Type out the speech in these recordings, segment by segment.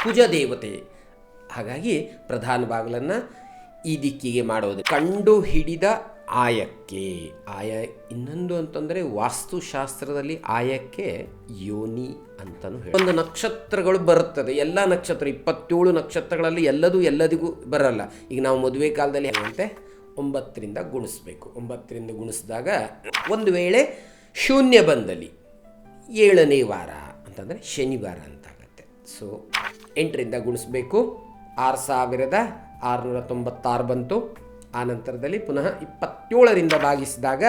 ಕುಜ ದೇವತೆ. ಹಾಗಾಗಿ ಪ್ರಧಾನ ಬಾಗಿಲನ್ನು ಈ ದಿಕ್ಕಿಗೆ ಮಾಡೋದು. ಕಂಡು ಹಿಡಿದ ಆಯಕ್ಕೆ, ಇನ್ನೊಂದು ಅಂತಂದರೆ ವಾಸ್ತುಶಾಸ್ತ್ರದಲ್ಲಿ ಆಯಕ್ಕೆ ಯೋನಿ ಅಂತಲೂ ಹೇಳಿ ಒಂದು ನಕ್ಷತ್ರಗಳು ಬರುತ್ತದೆ. ಎಲ್ಲ ನಕ್ಷತ್ರ 27 ನಕ್ಷತ್ರಗಳಲ್ಲಿ ಎಲ್ಲದಿಗೂ ಬರಲ್ಲ. ಈಗ ನಾವು ಮದುವೆ ಕಾಲದಲ್ಲಿ ಹೇಗಂತೆ 9ರಿಂದ ಗುಣಿಸ್ಬೇಕು. 9ರಿಂದ ಗುಣಿಸಿದಾಗ ಒಂದು ವೇಳೆ ಶೂನ್ಯ ಬಂದಲ್ಲಿ 7ನೇ ವಾರ ಅಂತಂದರೆ ಶನಿವಾರ ಅಂತಾಗತ್ತೆ. ಸೊ 8ರಿಂದ ಗುಣಿಸ್ಬೇಕು. 6696 ಬಂತು. ಆ ನಂತರದಲ್ಲಿ ಪುನಃ 27ರಿಂದ ಭಾಗಿಸಿದಾಗ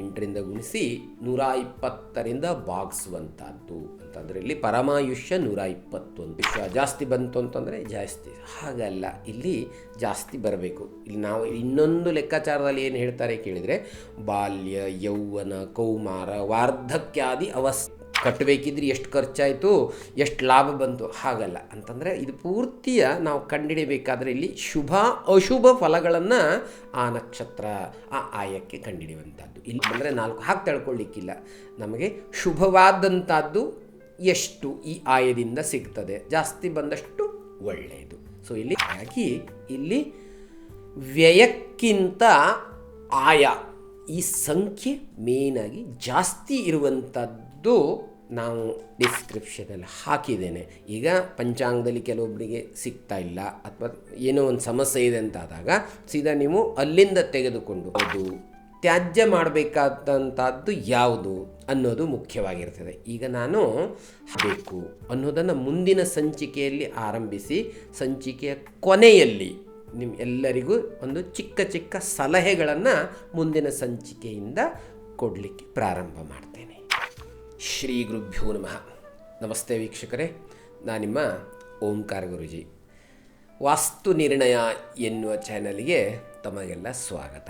8ರಿಂದ ಗುಣಿಸಿ 120ರಿಂದ ಭಾಗಿಸುವಂಥದ್ದು ಅಂತಂದರೆ ಇಲ್ಲಿ ಪರಮಾಯುಷ್ಯ 120. ಜಾಸ್ತಿ ಬಂತು ಅಂತಂದರೆ ಜಾಸ್ತಿ, ಹಾಗಲ್ಲ, ಇಲ್ಲಿ ಜಾಸ್ತಿ ಬರಬೇಕು. ಇಲ್ಲಿ ನಾವು ಇನ್ನೊಂದು ಲೆಕ್ಕಾಚಾರದಲ್ಲಿ ಏನು ಹೇಳ್ತಾರೆ ಕೇಳಿದರೆ, ಬಾಲ್ಯ, ಯೌವನ, ಕೌಮಾರ, ವಾರ್ಧಕ್ಯಾದಿ ಅವಸ್ಥೆ ಕಟ್ಟಬೇಕಿದ್ರೆ ಎಷ್ಟು ಖರ್ಚಾಯಿತು, ಎಷ್ಟು ಲಾಭ ಬಂತು, ಹಾಗಲ್ಲ. ಅಂತಂದರೆ ಇದು ಪೂರ್ತಿಯ ನಾವು ಕಂಡುಹಿಡಿಯಬೇಕಾದ್ರೆ ಇಲ್ಲಿ ಶುಭ ಅಶುಭ ಫಲಗಳನ್ನು ಆ ನಕ್ಷತ್ರ ಆ ಆಯಕ್ಕೆ ಕಂಡುಹಿಡಿಯುವಂಥದ್ದು. ಇಲ್ಲಿ ಬಂದರೆ 4 ಹಾಕಿ ತಿಳ್ಕೊಳ್ಳಿಕ್ಕಿಲ್ಲ. ನಮಗೆ ಶುಭವಾದಂಥದ್ದು ಎಷ್ಟು ಈ ಆಯದಿಂದ ಸಿಗ್ತದೆ, ಜಾಸ್ತಿ ಬಂದಷ್ಟು ಒಳ್ಳೆಯದು. ಸೊ ಇಲ್ಲಿ ಹಾಗಾಗಿ ಇಲ್ಲಿ ವ್ಯಯಕ್ಕಿಂತ ಆಯ ಈ ಸಂಖ್ಯೆ ಮೇನಾಗಿ ಜಾಸ್ತಿ ಇರುವಂಥದ್ದು ನಾವು ಡಿಸ್ಕ್ರಿಪ್ಷನಲ್ಲಿ ಹಾಕಿದ್ದೇನೆ. ಈಗ ಪಂಚಾಂಗದಲ್ಲಿ ಕೆಲವೊಬ್ಬರಿಗೆ ಸಿಗ್ತಾ ಇಲ್ಲ ಅಥವಾ ಏನೋ ಒಂದು ಸಮಸ್ಯೆ ಇದೆ ಅಂತಾದಾಗ ಸೀದಾ ನೀವು ಅಲ್ಲಿಂದ ತೆಗೆದುಕೊಂಡು ಅದು ತ್ಯಾಜ್ಯ ಮಾಡಬೇಕಾದಂಥದ್ದು ಯಾವುದು ಅನ್ನೋದು ಮುಖ್ಯವಾಗಿರ್ತದೆ. ಈಗ ನಾನು ಬೇಕು ಅನ್ನೋದನ್ನು ಮುಂದಿನ ಸಂಚಿಕೆಯಲ್ಲಿ ಆರಂಭಿಸಿ ಸಂಚಿಕೆಯ ಕೊನೆಯಲ್ಲಿ ಎಲ್ಲರಿಗೂ ಒಂದು ಚಿಕ್ಕ ಚಿಕ್ಕ ಸಲಹೆಗಳನ್ನು ಮುಂದಿನ ಸಂಚಿಕೆಯಿಂದ ಕೊಡಲಿಕ್ಕೆ ಪ್ರಾರಂಭ ಮಾಡ್ತೇನೆ. ಶ್ರೀ ಗುರುಭ್ಯೋ ನಮಃ. ನಮಸ್ತೆ ವೀಕ್ಷಕರೇ, ನಾನು ನಿಮ್ಮ ಓಂಕಾರ ಗುರುಜಿ. ವಾಸ್ತು ನಿರ್ಣಯ ಎನ್ನುವ ಚಾನಲ್ಗೆ ತಮಗೆಲ್ಲ ಸ್ವಾಗತ.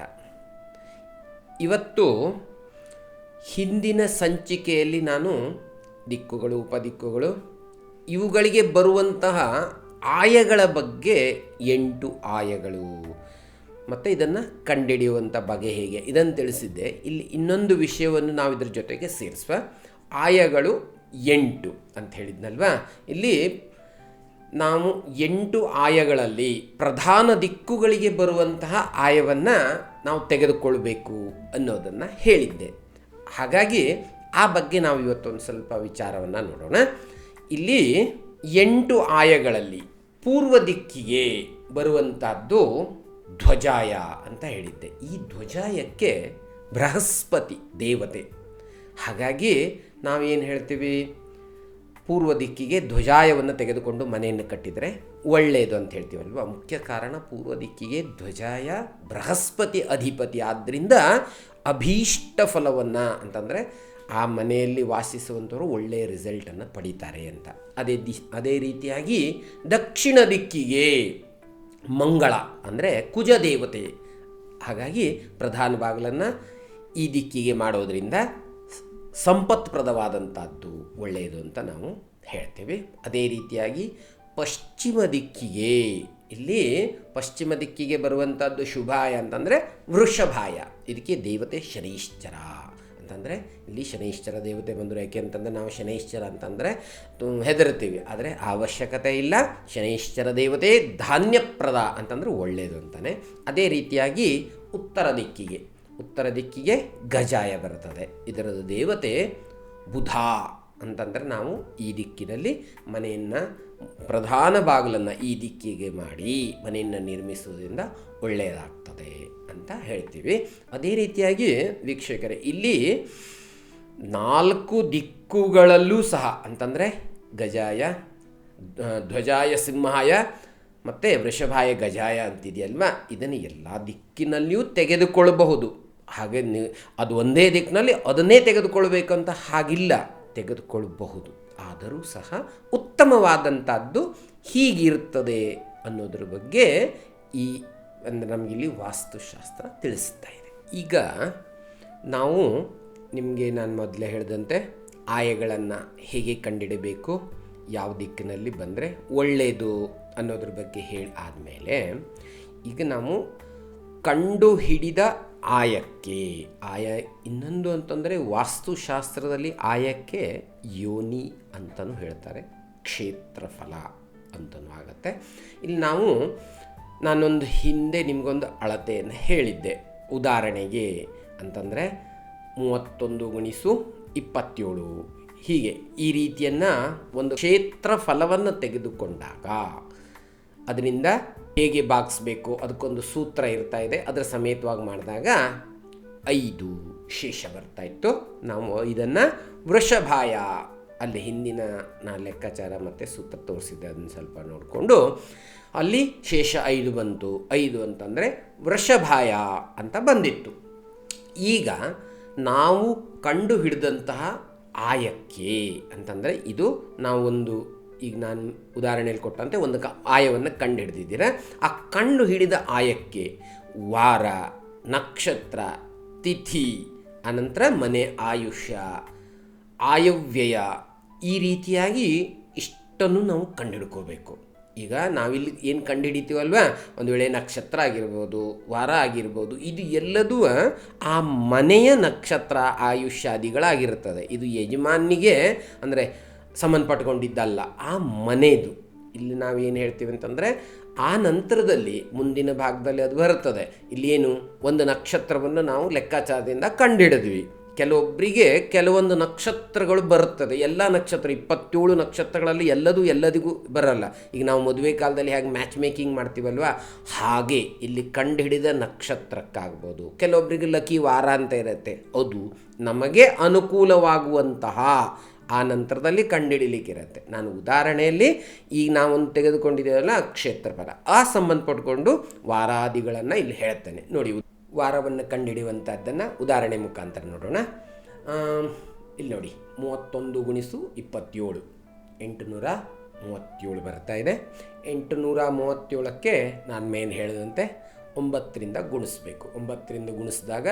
ಇವತ್ತು ಹಿಂದಿನ ಸಂಚಿಕೆಯಲ್ಲಿ ನಾನು ದಿಕ್ಕುಗಳು, ಉಪದಿಕ್ಕುಗಳು, ಇವುಗಳಿಗೆ ಬರುವಂತಹ ಆಯಗಳ ಬಗ್ಗೆ 8 ಆಯಗಳು ಮತ್ತು ಇದನ್ನು ಕಂಡುಹಿಡಿಯುವಂಥ ಬಗೆ ಹೇಗೆ ಇದನ್ನು ತಿಳಿಸಿದ್ದೆ. ಇಲ್ಲಿ ಇನ್ನೊಂದು ವಿಷಯವನ್ನು ನಾವು ಇದರ ಜೊತೆಗೆ ಸೇರಿಸುವ. ಆಯಗಳು 8 ಅಂತ ಹೇಳಿದ್ನಲ್ವಾ. ಇಲ್ಲಿ ನಾವು 8 ಆಯಗಳಲ್ಲಿ ಪ್ರಧಾನ ದಿಕ್ಕುಗಳಿಗೆ ಬರುವಂತಹ ಆಯವನ್ನು ನಾವು ತೆಗೆದುಕೊಳ್ಬೇಕು ಅನ್ನೋದನ್ನು ಹೇಳಿದ್ದೆ. ಹಾಗಾಗಿ ಆ ಬಗ್ಗೆ ನಾವು ಇವತ್ತೊಂದು ಸ್ವಲ್ಪ ವಿಚಾರವನ್ನು ನೋಡೋಣ. ಇಲ್ಲಿ 8 ಆಯಗಳಲ್ಲಿ ಪೂರ್ವ ದಿಕ್ಕಿಗೆ ಬರುವಂಥದ್ದು ಧ್ವಜಾಯ ಅಂತ ಹೇಳಿದ್ದೆ. ಈ ಧ್ವಜಾಯಕ್ಕೆ ಬೃಹಸ್ಪತಿ ದೇವತೆ. ಹಾಗಾಗಿ ನಾವೇನು ಹೇಳ್ತೀವಿ, ಪೂರ್ವ ದಿಕ್ಕಿಗೆ ಧ್ವಜಾಯವನ್ನು ತೆಗೆದುಕೊಂಡು ಮನೆಯನ್ನು ಕಟ್ಟಿದರೆ ಒಳ್ಳೆಯದು ಅಂತ ಹೇಳ್ತೀವಲ್ವ. ಮುಖ್ಯ ಕಾರಣ ಪೂರ್ವ ದಿಕ್ಕಿಗೆ ಧ್ವಜಾಯ ಬೃಹಸ್ಪತಿ ಅಧಿಪತಿ. ಆದ್ದರಿಂದ ಅಭೀಷ್ಟ ಫಲವನ್ನು ಅಂತಂದರೆ ಆ ಮನೆಯಲ್ಲಿ ವಾಸಿಸುವಂಥವರು ಒಳ್ಳೆಯ ರಿಸಲ್ಟನ್ನು ಪಡೀತಾರೆ ಅಂತ. ಅದೇ ರೀತಿಯಾಗಿ ದಕ್ಷಿಣ ದಿಕ್ಕಿಗೆ ಮಂಗಳ ಅಂದರೆ ಕುಜ ದೇವತೆ. ಹಾಗಾಗಿ ಪ್ರಧಾನ ಬಾಗಿಲನ್ನು ಈ ದಿಕ್ಕಿಗೆ ಮಾಡೋದರಿಂದ ಸಂಪತ್ಪ್ರದವಾದಂಥದ್ದು ಒಳ್ಳೆಯದು ಅಂತ ನಾವು ಹೇಳ್ತೇವೆ. ಅದೇ ರೀತಿಯಾಗಿ ಪಶ್ಚಿಮ ದಿಕ್ಕಿಗೆ, ಇಲ್ಲಿ ಪಶ್ಚಿಮ ದಿಕ್ಕಿಗೆ ಬರುವಂಥದ್ದು ಶುಭಾಯ ಅಂತಂದರೆ ವೃಷಭಾಯ. ಇದಕ್ಕೆ ದೇವತೆ ಶನೈಶ್ಚರ ಅಂತಂದರೆ ಇಲ್ಲಿ ಶನೈಶ್ಚರ ದೇವತೆ ಬಂದರು. ಯಾಕೆ ಅಂತಂದರೆ ನಾವು ಶನೈಶ್ಚರ ಅಂತಂದರೆ ಹೆದರ್ತೀವಿ, ಆದರೆ ಅವಶ್ಯಕತೆ ಇಲ್ಲ. ಶನೈಶ್ಚರ ದೇವತೆ ಧಾನ್ಯಪ್ರದ ಅಂತಂದರೆ ಒಳ್ಳೆಯದು ಅಂತಾನೆ. ಅದೇ ರೀತಿಯಾಗಿ ಉತ್ತರ ದಿಕ್ಕಿಗೆ ಗಜಾಯ ಬರ್ತದೆ. ಇದರದ ದೇವತೆ ಬುಧ ಅಂತಂದರೆ ನಾವು ಈ ದಿಕ್ಕಿನಲ್ಲಿ ಮನೆಯನ್ನು ಪ್ರಧಾನ ಬಾಗಿಲನ್ನು ಈ ದಿಕ್ಕಿಗೆ ಮಾಡಿ ಮನೆಯನ್ನು ನಿರ್ಮಿಸುವುದರಿಂದ ಒಳ್ಳೆಯದಾಗ್ತದೆ ಅಂತ ಹೇಳ್ತೀವಿ. ಅದೇ ರೀತಿಯಾಗಿ ವೀಕ್ಷಕರೇ, ಇಲ್ಲಿ 4 ದಿಕ್ಕುಗಳಲ್ಲೂ ಸಹ ಅಂತಂದರೆ ಗಜಾಯ, ಧ್ವಜಾಯ ಸಿಂಹಾಯ ಮತ್ತು ವೃಷಭಾಯ ಗಜಾಯ ಅಂತಿದೆಯಲ್ವ, ಇದನ್ನು ಎಲ್ಲ ದಿಕ್ಕಿನಲ್ಲಿಯೂ ತೆಗೆದುಕೊಳ್ಳಬಹುದು. ಹಾಗೆ ಅದು ಒಂದೇ ದಿಕ್ಕಿನಲ್ಲಿ ಅದನ್ನೇ ತೆಗೆದುಕೊಳ್ಬೇಕಂತ ಹಾಗಿಲ್ಲ, ತೆಗೆದುಕೊಳ್ಳಬಹುದು. ಆದರೂ ಸಹ ಉತ್ತಮವಾದಂಥದ್ದು ಹೀಗಿರುತ್ತದೆ ಅನ್ನೋದ್ರ ಬಗ್ಗೆ ಅಂದರೆ ನಮಗಿಲ್ಲಿ ವಾಸ್ತುಶಾಸ್ತ್ರ ತಿಳಿಸ್ತಾ ಇದೆ. ಈಗ ನಾವು ನಾನು ಮೊದಲೇ ಹೇಳಿದಂತೆ ಆಯಗಳನ್ನು ಹೇಗೆ ಕಂಡುಹಿಡಬೇಕು, ಯಾವ ದಿಕ್ಕಿನಲ್ಲಿ ಬಂದರೆ ಒಳ್ಳೆಯದು ಅನ್ನೋದ್ರ ಬಗ್ಗೆ ಹೇಳಿ ಆದಮೇಲೆ ಈಗ ನಾವು ಕಂಡು ಹಿಡಿದ ಆಯಕ್ಕೆ ಇನ್ನೊಂದು ಅಂತಂದರೆ ವಾಸ್ತುಶಾಸ್ತ್ರದಲ್ಲಿ ಆಯಕ್ಕೆ ಯೋನಿ ಅಂತಲೂ ಹೇಳ್ತಾರೆ, ಕ್ಷೇತ್ರಫಲ ಅಂತನೂ ಆಗುತ್ತೆ. ಇಲ್ಲಿ ನಾನೊಂದು ಹಿಂದೆ ನಿಮಗೊಂದು ಅಳತೆಯನ್ನು ಹೇಳಿದ್ದೆ. ಉದಾಹರಣೆಗೆ ಅಂತಂದರೆ 31 × 27 ಹೀಗೆ ಈ ರೀತಿಯನ್ನು ಒಂದು ಕ್ಷೇತ್ರಫಲವನ್ನು ತೆಗೆದುಕೊಂಡಾಗ ಅದರಿಂದ ಹೇಗೆ ಭಾಗಿಸ್ಬೇಕು ಅದಕ್ಕೊಂದು ಸೂತ್ರ ಇರ್ತಾ ಇದೆ. ಅದರ ಸಮೇತವಾಗಿ ಮಾಡಿದಾಗ 5 ಶೇಷ ಬರ್ತಾಯಿತ್ತು. ನಾವು ಇದನ್ನು ವೃಷಭಾಯ ಅಲ್ಲಿ ಹಿಂದಿನ ಲೆಕ್ಕಾಚಾರ ಮತ್ತು ಸೂತ್ರ ತೋರಿಸಿದ್ದೆ, ಅದನ್ನು ಸ್ವಲ್ಪ ನೋಡಿಕೊಂಡು ಅಲ್ಲಿ ಶೇಷ 5 ಬಂತು. 5 ಅಂತಂದರೆ ವೃಷಭಾಯ ಅಂತ ಬಂದಿತ್ತು. ಈಗ ನಾವು ಕಂಡು ಹಿಡಿದಂತಹ ಆಯಕ್ಕೆ ಅಂತಂದರೆ ಇದು ನಾವೊಂದು ಈಗ ನಾನು ಉದಾಹರಣೆಯಲ್ಲಿ ಕೊಟ್ಟಂತೆ ಒಂದು ಆಯವನ್ನು ಕಂಡು ಹಿಡಿದಿದ್ದೀರ. ಆ ಕಂಡು ಹಿಡಿದ ಆಯಕ್ಕೆ ವಾರ, ನಕ್ಷತ್ರ, ತಿಥಿ, ಅನಂತರ ಮನೆ, ಆಯುಷ್ಯ, ಆಯವ್ಯಯ ಈ ರೀತಿಯಾಗಿ ಇಷ್ಟನ್ನು ನಾವು ಕಂಡುಹಿಡ್ಕೋಬೇಕು. ಈಗ ನಾವಿಲ್ಲಿ ಏನು ಕಂಡುಹಿಡಿತೀವಲ್ವ, ಒಂದು ವೇಳೆ ನಕ್ಷತ್ರ ಆಗಿರ್ಬೋದು, ವಾರ ಆಗಿರ್ಬೋದು, ಇದು ಎಲ್ಲದೂ ಆ ಮನೆಯ ನಕ್ಷತ್ರ ಆಯುಷ್ಯಾದಿಗಳಾಗಿರ್ತದೆ. ಇದು ಯಜಮಾನಿಗೆ ಅಂದರೆ ಸಂಬಂಧಪಟ್ಕೊಂಡಿದ್ದಲ್ಲ, ಆ ಮನೆಯದು. ಇಲ್ಲಿ ನಾವೇನು ಹೇಳ್ತೀವಿ ಅಂತಂದರೆ ಆ ನಂತರದಲ್ಲಿ ಮುಂದಿನ ಭಾಗದಲ್ಲಿ ಅದು ಬರ್ತದೆ. ಇಲ್ಲೇನು ಒಂದು ನಕ್ಷತ್ರವನ್ನು ನಾವು ಲೆಕ್ಕಾಚಾರದಿಂದ ಕಂಡುಹಿಡಿದ್ವಿ. ಕೆಲವೊಬ್ಬರಿಗೆ ಕೆಲವೊಂದು ನಕ್ಷತ್ರಗಳು ಬರುತ್ತದೆ. ಎಲ್ಲ ನಕ್ಷತ್ರ 27 ನಕ್ಷತ್ರಗಳಲ್ಲಿ ಎಲ್ಲದಿಗೂ ಬರಲ್ಲ. ಈಗ ನಾವು ಮದುವೆ ಕಾಲದಲ್ಲಿ ಹೇಗೆ ಮ್ಯಾಚ್ ಮೇಕಿಂಗ್ ಮಾಡ್ತೀವಲ್ವ, ಹಾಗೆ ಇಲ್ಲಿ ಕಂಡುಹಿಡಿದ ನಕ್ಷತ್ರಕ್ಕಾಗ್ಬೋದು. ಕೆಲವೊಬ್ಬರಿಗೆ ಲಕ್ಕಿ ವಾರ ಅಂತ ಇರುತ್ತೆ, ಅದು ನಮಗೆ ಅನುಕೂಲವಾಗುವಂತಹ ಆ ನಂತರದಲ್ಲಿ ಕಂಡುಹಿಡಿಲಿಕ್ಕಿರುತ್ತೆ. ನಾನು ಉದಾಹರಣೆಯಲ್ಲಿ ಈಗ ನಾವೊಂದು ತೆಗೆದುಕೊಂಡಿದ್ದೇವಲ್ಲ ಕ್ಷೇತ್ರಫಲ, ಆ ಸಂಬಂಧಪಟ್ಕೊಂಡು ವಾರಾದಿಗಳನ್ನು ಇಲ್ಲಿ ಹೇಳ್ತೇನೆ ನೋಡಿ. ವಾರವನ್ನು ಕಂಡುಹಿಡಿಯುವಂಥದ್ದನ್ನು ಉದಾಹರಣೆ ಮುಖಾಂತರ ನೋಡೋಣ. ಇಲ್ಲಿ ನೋಡಿ, 31 × 27 837 ಬರ್ತಾ ಇದೆ. 837ಕ್ಕೆ ನಾನು ಮೇನ್ ಹೇಳಿದಂತೆ 9ರಿಂದ ಗುಣಿಸ್ಬೇಕು. 9ರಿಂದ ಗುಣಿಸಿದಾಗ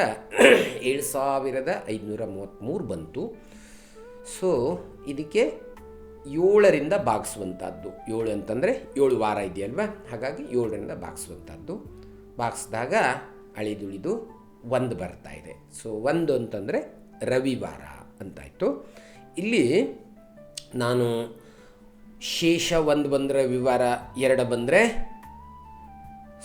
7533 ಬಂತು. ಸೊ ಇದಕ್ಕೆ 7ರಿಂದ ಭಾಗಿಸುವಂಥದ್ದು. 7 ಅಂತಂದರೆ 7 ವಾರ ಇದೆಯಲ್ವ, ಹಾಗಾಗಿ 7ರಿಂದ ಭಾಗಿಸುವಂಥದ್ದು. ಭಾಗಿಸಿದಾಗ ಅಳಿದುಳಿದು 1 ಬರ್ತಾ ಇದೆ. ಸೊ 1 ಅಂತಂದರೆ ರವಿವಾರ ಅಂತಾಯಿತು. ಇಲ್ಲಿ ನಾನು ಶೇಷ 1 ಬಂದರೆ ರವಿವಾರ, 2 ಬಂದರೆ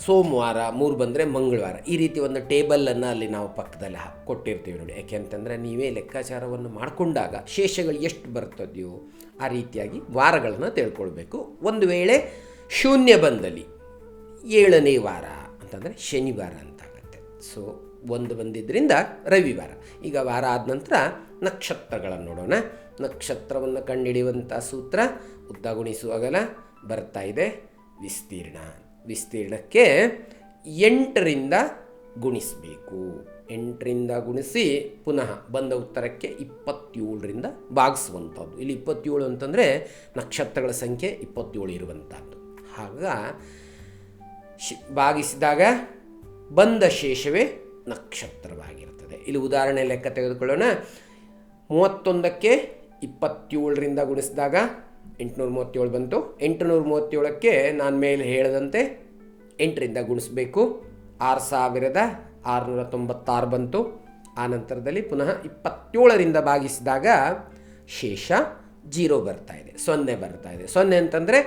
ಸೋಮವಾರ, 3 ಬಂದರೆ ಮಂಗಳವಾರ, ಈ ರೀತಿ ಒಂದು ಟೇಬಲನ್ನು ಅಲ್ಲಿ ನಾವು ಪಕ್ಕದಲ್ಲಿ ಕೊಟ್ಟಿರ್ತೀವಿ ನೋಡಿ. ಯಾಕೆ ಅಂತಂದರೆ ನೀವೇ ಲೆಕ್ಕಾಚಾರವನ್ನು ಮಾಡಿಕೊಂಡಾಗ ಶೇಷಗಳು ಎಷ್ಟು ಬರ್ತದೆಯೋ ಆ ರೀತಿಯಾಗಿ ವಾರಗಳನ್ನು ತಿಳ್ಕೊಳ್ಬೇಕು. ಒಂದು ವೇಳೆ ಶೂನ್ಯ ಬಂದಲ್ಲಿ 7ನೇ ವಾರ ಅಂತಂದರೆ ಶನಿವಾರ ಅಂತಾಗತ್ತೆ. ಸೊ 1 ಬಂದಿದ್ದರಿಂದ ರವಿವಾರ. ಈಗ ವಾರ ಆದ ನಂತರ ನಕ್ಷತ್ರಗಳನ್ನು ನೋಡೋಣ. ನಕ್ಷತ್ರವನ್ನು ಕಂಡುಹಿಡಿಯುವಂಥ ಸೂತ್ರ ಉದ್ದ ಗುಣಿಸು ಅಗಲ ಬರ್ತಾ ಇದೆ. ವಿಸ್ತೀರ್ಣಕ್ಕೆ 8ರಿಂದ ಗುಣಿಸಬೇಕು. 8ರಿಂದ ಗುಣಿಸಿ ಪುನಃ ಬಂದ ಉತ್ತರಕ್ಕೆ 27ರಿಂದ ಭಾಗಿಸುವಂಥದ್ದು. ಇಲ್ಲಿ 27 ಅಂತಂದರೆ ನಕ್ಷತ್ರಗಳ ಸಂಖ್ಯೆ 27 ಇರುವಂಥದ್ದು. ಆಗ ಭಾಗಿಸಿದಾಗ ಬಂದ ಶೇಷವೇ ನಕ್ಷತ್ರವಾಗಿರ್ತದೆ. ಇಲ್ಲಿ ಉದಾಹರಣೆ ಲೆಕ್ಕ ತೆಗೆದುಕೊಳ್ಳೋಣ. 31ಕ್ಕೆ 27ರಿಂದ ಗುಣಿಸಿದಾಗ 837 ಬಂತು. 837ಕ್ಕೆ ನಾನು ಮೇಲೆ ಹೇಳಿದಂತೆ 8ರಿಂದ ಗುಣಿಸಬೇಕು. 6696 ಬಂತು. ಆ ನಂತರದಲ್ಲಿ ಪುನಃ 27ರಿಂದ ಭಾಗಿಸಿದಾಗ ಶೇಷ 0 ಬರ್ತಾ ಇದೆ, 0 ಬರ್ತಾ ಇದೆ. 0 ಅಂತಂದರೆ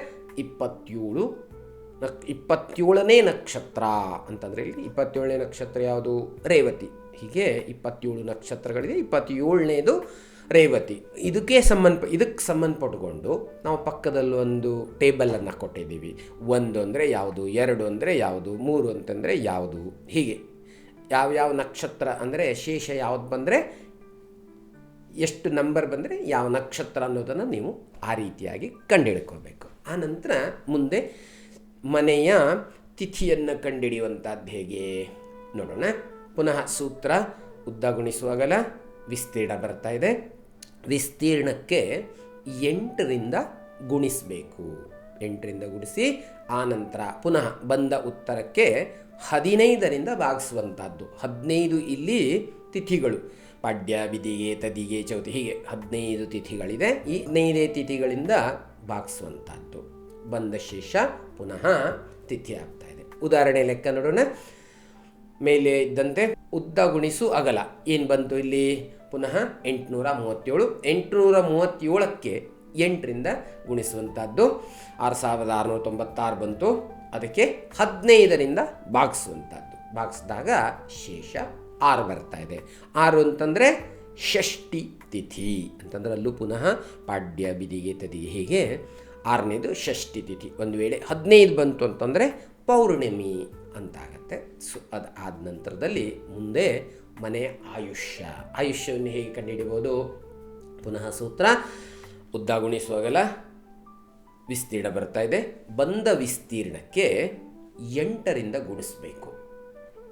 27ನೇ ನಕ್ಷತ್ರ ಅಂತಂದರೆ ಇಲ್ಲಿ 27ನೇ ನಕ್ಷತ್ರ ಯಾವುದು? ರೇವತಿ. ಹೀಗೆ 27 ನಕ್ಷತ್ರಗಳಿದೆ, 27ನೇದು ರೇವತಿ. ಇದಕ್ಕೆ ಸಂಬಂಧಪಟ್ಟುಕೊಂಡು ನಾವು ಪಕ್ಕದಲ್ಲಿ ಒಂದು ಟೇಬಲನ್ನು ಕೊಟ್ಟಿದ್ದೀವಿ. 1 ಅಂದರೆ ಯಾವುದು, 2 ಅಂದರೆ ಯಾವುದು, 3 ಅಂತಂದರೆ ಯಾವುದು, ಹೀಗೆ ಯಾವ್ಯಾವ ನಕ್ಷತ್ರ ಅಂದರೆ ಶೇಷ ಯಾವುದು ಬಂದರೆ ಎಷ್ಟು ನಂಬರ್ ಬಂದರೆ ಯಾವ ನಕ್ಷತ್ರ ಅನ್ನೋದನ್ನು ನೀವು ಆ ರೀತಿಯಾಗಿ ಕಂಡುಹಿಡ್ಕೋಬೇಕು. ಆನಂತರ ಮುಂದೆ ಮನೆಯ ತಿಥಿಯನ್ನು ಕಂಡುಹಿಡಿಯುವಂಥದ್ದು ಹೇಗೆ ನೋಡೋಣ. ಪುನಃ ಸೂತ್ರ ಉದ್ದ ಗುಣಿಸುವಾಗಲ ವಿಸ್ತೀರ್ಣ ಬರ್ತಾ ಇದೆ. ವಿಸ್ತೀರ್ಣಕ್ಕೆ 8ರಿಂದ ಗುಣಿಸಬೇಕು. 8ರಿಂದ ಗುಣಿಸಿ ಆನಂತರ ಪುನಃ ಬಂದ ಉತ್ತರಕ್ಕೆ 15ರಿಂದ ಭಾಗಿಸುವಂಥದ್ದು. 15 ಇಲ್ಲಿ ತಿಥಿಗಳು, ಪಾಡ್ಯ, ಬಿದಿಗೆ, ತದಿಗೆ, ಚೌತಿ, ಹೀಗೆ 15 ತಿಥಿಗಳಿದೆ. ಈ 15 ತಿಥಿಗಳಿಂದ ಭಾಗಿಸುವಂಥದ್ದು. ಬಂದ ಶೇಷ ಪುನಃ ತಿಥಿ ಆಗ್ತಾ ಇದೆ. ಉದಾಹರಣೆ ಲೆಕ್ಕ ನೋಡೋಣ. ಮೇಲೆ ಇದ್ದಂತೆ ಉದ್ದ ಗುಣಿಸು ಅಗಲ ಏನು ಬಂತು ಇಲ್ಲಿ? ಪುನಃ 837. 837ಕ್ಕೆ 8ರಿಂದ ಗುಣಿಸುವಂಥದ್ದು. 6696 ಬಂತು, ಅದಕ್ಕೆ 15ರಿಂದ ಭಾಗಿಸುವಂಥದ್ದು. ಭಾಗಿಸಿದಾಗ ಶೇಷ 6 ಬರ್ತಾ ಇದೆ. 6 ಅಂತಂದರೆ ಷಷ್ಠಿ ತಿಥಿ ಅಂತಂದ್ರೆ ಅಲ್ಲೂ ಪುನಃ ಪಾಡ್ಯ ಬಿದಿಗೆ ತದಿಗೆ ಹೀಗೆ 6ನೇದು ಷಷ್ಠಿ ತಿಥಿ. ಒಂದು ವೇಳೆ 15 ಬಂತು ಅಂತಂದರೆ ಪೌರ್ಣಿಮೆ ಅಂತಾಗತ್ತೆ. ಸೊ ಅದು ಆದ ನಂತರದಲ್ಲಿ ಮುಂದೆ ಮನೆಯ ಆಯುಷ್ಯವನ್ನು ಹೇಗೆ ಕಂಡುಹಿಡಿಬೋದು? ಪುನಃ ಸೂತ್ರ ಉದ್ದ ಗುಣಿಸುವಾಗಲ ವಿಸ್ತೀರ್ಣ ಬರ್ತಾ ಇದೆ. ಬಂದ ವಿಸ್ತೀರ್ಣಕ್ಕೆ 8ರಿಂದ ಗುಣಿಸಬೇಕು.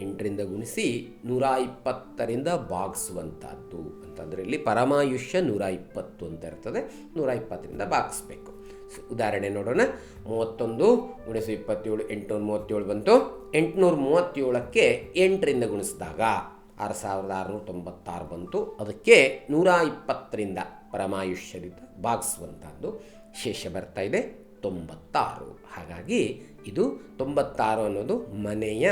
8ರಿಂದ ಗುಣಿಸಿ 120ರಿಂದ ಭಾಗಿಸುವಂಥದ್ದು ಅಂತಂದರೆ ಇಲ್ಲಿ ಪರಮಾಯುಷ್ಯ 120 ಅಂತ ಇರ್ತದೆ. 120ರಿಂದ ಭಾಗಿಸ್ಬೇಕು. ಉದಾಹರಣೆ ನೋಡೋಣ. 31 ಗುಣಿಸು 27 837 ಬಂತು. 837ಕ್ಕೆ 8ರಿಂದ ಗುಣಿಸಿದಾಗ 6696 ಬಂತು. ಅದಕ್ಕೆ 120ರಿಂದ ಪರಮಾಯುಷ್ಯದಿಂದ ಭಾಗಿಸುವಂಥದ್ದು. ಶೇಷ ಬರ್ತಾ ಇದೆ 96. ಹಾಗಾಗಿ ಇದು 96 ಅನ್ನೋದು ಮನೆಯ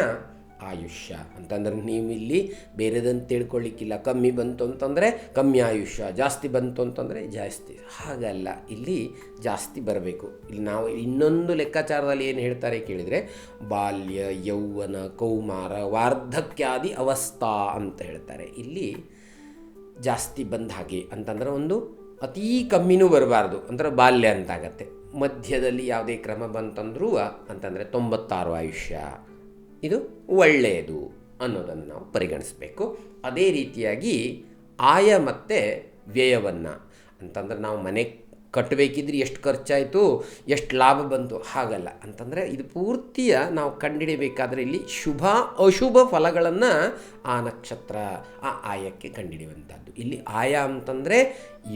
ಆಯುಷ್ಯ ಅಂತಂದ್ರೆ ನೀವಿಲ್ಲಿ ಬೇರೆದಂತ ತಿಳ್ಕೊಳ್ಳಿಕ್ಕಿಲ್ಲ. ಕಮ್ಮಿ ಬಂತು ಅಂತಂದರೆ ಕಮ್ಮಿ ಆಯುಷ್ಯ, ಜಾಸ್ತಿ ಬಂತು ಅಂತಂದರೆ ಜಾಸ್ತಿ, ಹಾಗಲ್ಲ. ಇಲ್ಲಿ ಜಾಸ್ತಿ ಬರಬೇಕು. ಇಲ್ಲಿ ನಾವು ಇನ್ನೊಂದು ಲೆಕ್ಕಾಚಾರದಲ್ಲಿ ಏನು ಹೇಳ್ತಾರೆ ಕೇಳಿದರೆ ಬಾಲ್ಯ, ಯೌವನ, ಕೌಮಾರ, ವಾರ್ಧಕ್ಯಾದಿ ಅವಸ್ಥಾ ಅಂತ ಹೇಳ್ತಾರೆ. ಇಲ್ಲಿ ಜಾಸ್ತಿ ಬಂದ ಹಾಗೆ ಅಂತಂದ್ರೆ ಒಂದು ಅತೀ ಕಮ್ಮಿನೂ ಬರಬಾರ್ದು, ಅಂದ್ರೆ ಬಾಲ್ಯ ಅಂತಾಗತ್ತೆ. ಮಧ್ಯದಲ್ಲಿ ಯಾವುದೇ ಕ್ರಮ ಬಂತಂದ್ರೂ ಅಂತಂದರೆ 96 ಆಯುಷ್ಯ ಇದು ಒಳ್ಳೆಯದು ಅನ್ನೋದನ್ನು ನಾವು ಪರಿಗಣಿಸಬೇಕು. ಅದೇ ರೀತಿಯಾಗಿ ಆಯ ಮತ್ತು ವ್ಯಯವನ್ನು ಅಂತಂದ್ರೆ ನಾವು ಮನೆ ಕಟ್ಟಬೇಕಿದ್ರೆ ಎಷ್ಟು ಖರ್ಚಾಯಿತು, ಎಷ್ಟು ಲಾಭ ಬಂತು, ಹಾಗಲ್ಲ. ಅಂತಂದರೆ ಇದು ಪೂರ್ತಿಯ ನಾವು ಕಂಡುಹಿಡಿಯಬೇಕಾದ್ರೆ ಇಲ್ಲಿ ಶುಭ ಅಶುಭ ಫಲಗಳನ್ನು ಆ ನಕ್ಷತ್ರ ಆ ಆಯಕ್ಕೆ ಕಂಡುಹಿಡಿಯುವಂಥದ್ದು. ಇಲ್ಲಿ ಆಯ ಅಂತಂದರೆ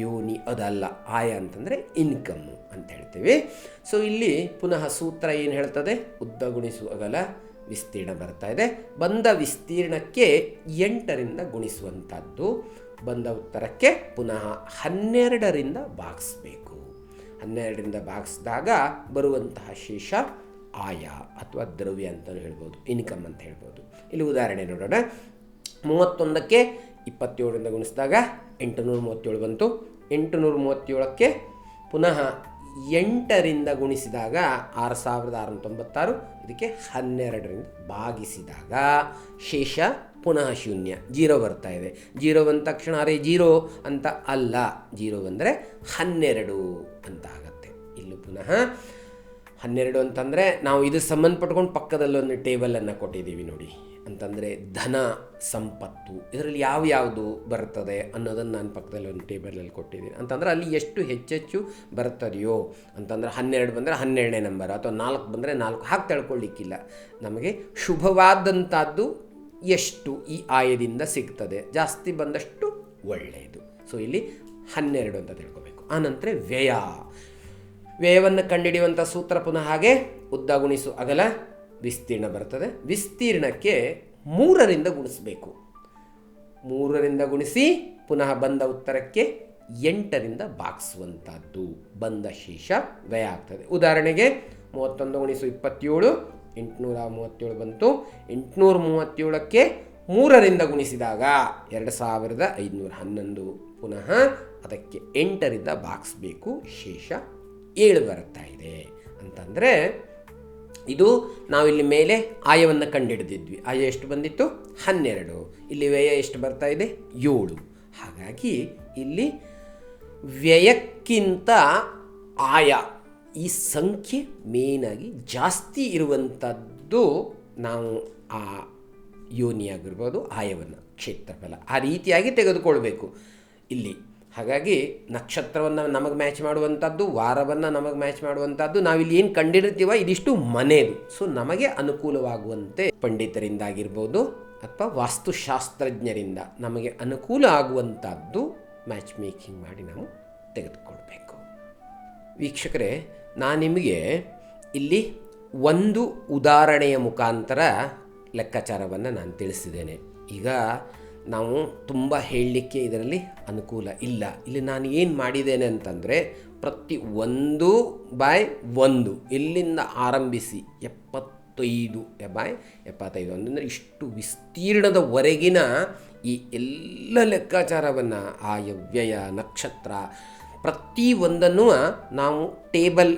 ಯೋನಿ ಅದಲ್ಲ, ಆಯ ಅಂತಂದರೆ ಇನ್ಕಮ್ಮು ಅಂತ ಹೇಳ್ತೀವಿ. ಸೊ ಇಲ್ಲಿ ಪುನಃ ಸೂತ್ರ ಏನು ಹೇಳ್ತದೆ? ಉದ್ದ ಗುಣಿಸು ಅಗಲ ವಿಸ್ತೀರ್ಣ ಬರ್ತಾ ಇದೆ. ಬಂದ ವಿಸ್ತೀರ್ಣಕ್ಕೆ 8ರಿಂದ ಗುಣಿಸುವಂಥದ್ದು. ಬಂದ ಉತ್ತರಕ್ಕೆ ಪುನಃ 12ರಿಂದ ಭಾಗಿಸ್ಬೇಕು. 12ರಿಂದ ಭಾಗಿಸಿದಾಗ ಬರುವಂತಹ ಶೇಷ ಆಯ ಅಥವಾ ದ್ರವ್ಯ ಅಂತಲೂ ಹೇಳ್ಬೋದು, ಇನ್ಕಮ್ ಅಂತ ಹೇಳ್ಬೋದು. ಇಲ್ಲಿ ಉದಾಹರಣೆ ನೋಡೋಣ. 31ಕ್ಕೆ 27ರಿಂದ ಗುಣಿಸಿದಾಗ 837 ಬಂತು. 837ಕ್ಕೆ ಪುನಃ 8ರಿಂದ ಗುಣಿಸಿದಾಗ 6696. ಇದಕ್ಕೆ 12ರಿಂದ ಭಾಗಿಸಿದಾಗ ಶೇಷ ಪುನಃ ಶೂನ್ಯ, 0 ಬರ್ತಾ ಇದೆ. 0 ಬಂದ ತಕ್ಷಣ ಅರೆ 0 ಅಂತ ಅಲ್ಲ, 0 ಬಂದರೆ 12 ಅಂತ ಆಗುತ್ತೆ. ಇಲ್ಲಿ ಪುನಃ 12 ಅಂತಂದರೆ ನಾವು ಇದು ಸಂಬಂಧಪಟ್ಕೊಂಡು ಪಕ್ಕದಲ್ಲೊಂದು ಟೇಬಲನ್ನು ಕೊಟ್ಟಿದ್ದೀವಿ ನೋಡಿ. ಅಂತಂದರೆ ಧನ, ಸಂಪತ್ತು, ಇದರಲ್ಲಿ ಯಾವುದು ಬರ್ತದೆ ಅನ್ನೋದನ್ನು ನಾನು ಪಕ್ಕದಲ್ಲಿ ಒಂದು ಟೇಬಲಲ್ಲಿ ಕೊಟ್ಟಿದ್ದೀನಿ. ಅಂತಂದರೆ ಅಲ್ಲಿ ಎಷ್ಟು ಹೆಚ್ಚೆಚ್ಚು ಬರ್ತದೆಯೋ ಅಂತಂದರೆ 12 ಬಂದರೆ 12ನೇ ನಂಬರ್ ಅಥವಾ 4 ಬಂದರೆ 4 ಹಾಗೆ ತಿಳ್ಕೊಳ್ಳಿಕ್ಕಿಲ್ಲ. ನಮಗೆ ಶುಭವಾದಂಥದ್ದು ಎಷ್ಟು ಈ ಆಯದಿಂದ ಸಿಗ್ತದೆ, ಜಾಸ್ತಿ ಬಂದಷ್ಟು ಒಳ್ಳೆಯದು. ಸೊ ಇಲ್ಲಿ 12 ಅಂತ ತಿಳ್ಕೊಬೇಕು. ಆನಂತರ ವ್ಯಯವನ್ನು ಕಂಡುಹಿಡಿಯುವಂಥ ಸೂತ್ರ ಪುನಃ ಹಾಗೆ ಉದ್ದ ಗುಣಿಸು ಅಗಲ ವಿಸ್ತೀರ್ಣ ಬರ್ತದೆ. ವಿಸ್ತೀರ್ಣಕ್ಕೆ 3ರಿಂದ ಗುಣಿಸಬೇಕು. 3ರಿಂದ ಗುಣಿಸಿ ಪುನಃ ಬಂದ ಉತ್ತರಕ್ಕೆ 8ರಿಂದ ಭಾಗಿಸುವಂಥದ್ದು. ಬಂದ ಶೇಷ ವ್ಯಯ ಆಗ್ತದೆ. ಉದಾಹರಣೆಗೆ 31 ಗುಣಿಸು 27 837 ಬಂತು. 837ಕ್ಕೆ 3ರಿಂದ ಗುಣಿಸಿದಾಗ 2511. ಪುನಃ ಅದಕ್ಕೆ 8ರಿಂದ ಭಾಗಿಸ್ಬೇಕು. ಶೇಷ 7 ಬರ್ತಾ ಇದೆ. ಅಂತಂದರೆ ಇದು ನಾವಿಲ್ಲಿ ಮೇಲೆ ಆಯವನ್ನು ಕಂಡುಹಿಡಿದಿದ್ವಿ. ಆಯ ಎಷ್ಟು ಬಂದಿತ್ತು? 12. ಇಲ್ಲಿ ವ್ಯಯ ಎಷ್ಟು ಬರ್ತಾ ಇದೆ? 7. ಹಾಗಾಗಿ ಇಲ್ಲಿ ವ್ಯಯಕ್ಕಿಂತ ಆಯ ಈ ಸಂಖ್ಯೆ ಮೇನಾಗಿ ಜಾಸ್ತಿ ಇರುವಂಥದ್ದು ನಾವು ಆ ಯೋನಿಯಾಗಿರ್ಬೋದು, ಆಯವನ್ನು, ಕ್ಷೇತ್ರಫಲ ಆ ರೀತಿಯಾಗಿ ತೆಗೆದುಕೊಳ್ಬೇಕು ಇಲ್ಲಿ. ಹಾಗಾಗಿ ನಕ್ಷತ್ರವನ್ನು ನಮಗೆ ಮ್ಯಾಚ್ ಮಾಡುವಂಥದ್ದು, ವಾರವನ್ನು ನಮಗೆ ಮ್ಯಾಚ್ ಮಾಡುವಂಥದ್ದು, ನಾವಿಲ್ಲಿ ಏನು ಕಂಡಿರ್ತೀವ ಇದಿಷ್ಟು ಮನೆಯದು. ಸೊ ನಮಗೆ ಅನುಕೂಲವಾಗುವಂತೆ ಪಂಡಿತರಿಂದಾಗಿರ್ಬೋದು ಅಥವಾ ವಾಸ್ತುಶಾಸ್ತ್ರಜ್ಞರಿಂದ ನಮಗೆ ಅನುಕೂಲ ಆಗುವಂಥದ್ದು ಮ್ಯಾಚ್ ಮೇಕಿಂಗ್ ಮಾಡಿ ನಾವು ತೆಗೆದುಕೊಳ್ಬೇಕು. ವೀಕ್ಷಕರೇ, ನಾನು ನಿಮಗೆ ಇಲ್ಲಿ ಒಂದು ಉದಾಹರಣೆಯ ಮುಖಾಂತರ ಲೆಕ್ಕಾಚಾರವನ್ನು ನಾನು ತಿಳಿಸಿದ್ದೇನೆ. ಈಗ ನಾವು ತುಂಬ ಹೇಳಲಿಕ್ಕೆ ಇದರಲ್ಲಿ ಅನುಕೂಲ ಇಲ್ಲ. ಇಲ್ಲಿ ನಾನು ಏನು ಮಾಡಿದ್ದೇನೆ ಅಂತಂದರೆ ಪ್ರತಿ 1/1 ಇಲ್ಲಿಂದ ಆರಂಭಿಸಿ 75/75 ಅಂದರೆ ಇಷ್ಟು ವಿಸ್ತೀರ್ಣದವರೆಗಿನ ಈ ಎಲ್ಲ ಲೆಕ್ಕಾಚಾರವನ್ನು ಆಯವ್ಯಯ, ನಕ್ಷತ್ರ, ಪ್ರತಿಯೊಂದನ್ನು ನಾವು ಟೇಬಲ್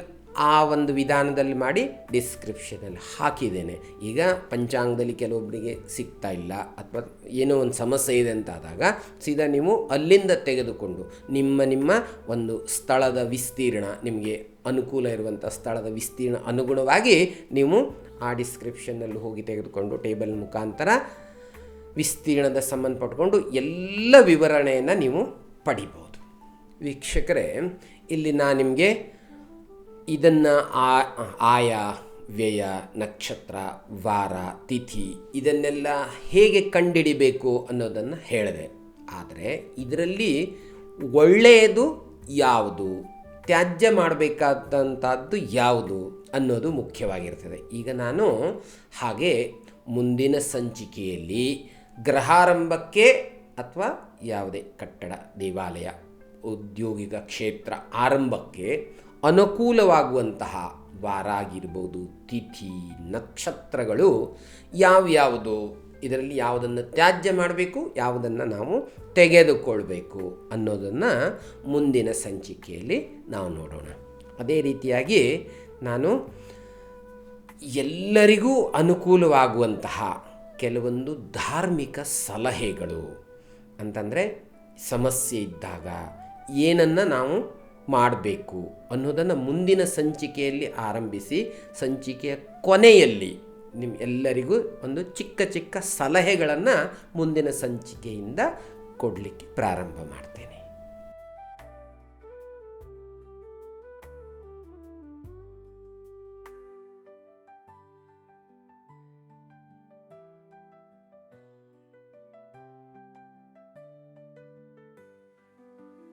ಆ ಒಂದು ವಿಧಾನದಲ್ಲಿ ಮಾಡಿ ಡಿಸ್ಕ್ರಿಪ್ಷನಲ್ಲಿ ಹಾಕಿದ್ದೇನೆ. ಈಗ ಪಂಚಾಂಗದಲ್ಲಿ ಕೆಲವೊಬ್ಬರಿಗೆ ಸಿಗ್ತಾ ಇಲ್ಲ ಅಥವಾ ಏನೋ ಒಂದು ಸಮಸ್ಯೆ ಇದೆ ಅಂತಾದಾಗ ಸೀದಾ ನೀವು ಅಲ್ಲಿಂದ ತೆಗೆದುಕೊಂಡು ನಿಮ್ಮ ಒಂದು ಸ್ಥಳದ ವಿಸ್ತೀರ್ಣ, ನಿಮಗೆ ಅನುಕೂಲ ಇರುವಂಥ ಸ್ಥಳದ ವಿಸ್ತೀರ್ಣ ಅನುಗುಣವಾಗಿ ನೀವು ಆ ಡಿಸ್ಕ್ರಿಪ್ಷನ್ನಲ್ಲಿ ಹೋಗಿ ತೆಗೆದುಕೊಂಡು ಟೇಬಲ್ ಮುಖಾಂತರ ವಿಸ್ತೀರ್ಣದ ಸಂಬಂಧಪಟ್ಕೊಂಡು ಎಲ್ಲ ವಿವರಣೆಯನ್ನು ನೀವು ಪಡಿಬೋದು. ವೀಕ್ಷಕರೇ, ಇಲ್ಲಿ ನಾನು ನಿಮಗೆ ಇದನ್ನು ಆಯ, ವ್ಯಯ, ನಕ್ಷತ್ರ, ವಾರ, ತಿಥಿ ಇದನ್ನೆಲ್ಲ ಹೇಗೆ ಕಂಡುಹಿಡಿಬೇಕು ಅನ್ನೋದನ್ನು ಹೇಳಿದೆ. ಆದರೆ ಇದರಲ್ಲಿ ಒಳ್ಳೆಯದು ಯಾವುದು, ತ್ಯಾಜ್ಯ ಮಾಡಬೇಕಾದಂಥದ್ದು ಯಾವುದು ಅನ್ನೋದು ಮುಖ್ಯವಾಗಿರ್ತದೆ. ಈಗ ನಾನು ಹಾಗೆ ಮುಂದಿನ ಸಂಚಿಕೆಯಲ್ಲಿ ಗ್ರಹಾರಂಭಕ್ಕೆ ಅಥವಾ ಯಾವುದೇ ಕಟ್ಟಡ, ದೇವಾಲಯ, ಔದ್ಯೋಗಿಕ ಕ್ಷೇತ್ರ ಆರಂಭಕ್ಕೆ ಅನುಕೂಲವಾಗುವಂತಹ ವಾರ ಆಗಿರ್ಬೋದು, ತಿಥಿ, ನಕ್ಷತ್ರಗಳು ಯಾವ್ಯಾವುದು, ಇದರಲ್ಲಿ ಯಾವುದನ್ನು ತ್ಯಾಜ್ಯ ಮಾಡಬೇಕು, ಯಾವುದನ್ನು ನಾವು ತೆಗೆದುಕೊಳ್ಬೇಕು ಅನ್ನೋದನ್ನು ಮುಂದಿನ ಸಂಚಿಕೆಯಲ್ಲಿ ನಾವು ನೋಡೋಣ. ಅದೇ ರೀತಿಯಾಗಿ ನಾನು ಎಲ್ಲರಿಗೂ ಅನುಕೂಲವಾಗುವಂತಹ ಕೆಲವೊಂದು ಧಾರ್ಮಿಕ ಸಲಹೆಗಳು ಅಂತಂದರೆ ಸಮಸ್ಯೆ ಇದ್ದಾಗ ಏನನ್ನು ನಾವು ಮಾಡಬೇಕು ಅನ್ನೋದನ್ನು ಮುಂದಿನ ಸಂಚಿಕೆಯಲ್ಲಿ ಆರಂಭಿಸಿ ಸಂಚಿಕೆಯ ಕೊನೆಯಲ್ಲಿ ಎಲ್ಲರಿಗೂ ಒಂದು ಚಿಕ್ಕ ಚಿಕ್ಕ ಸಲಹೆಗಳನ್ನು ಮುಂದಿನ ಸಂಚಿಕೆಯಿಂದ ಕೊಡಲಿಕ್ಕೆ ಪ್ರಾರಂಭ ಮಾಡ್ತೀನಿ.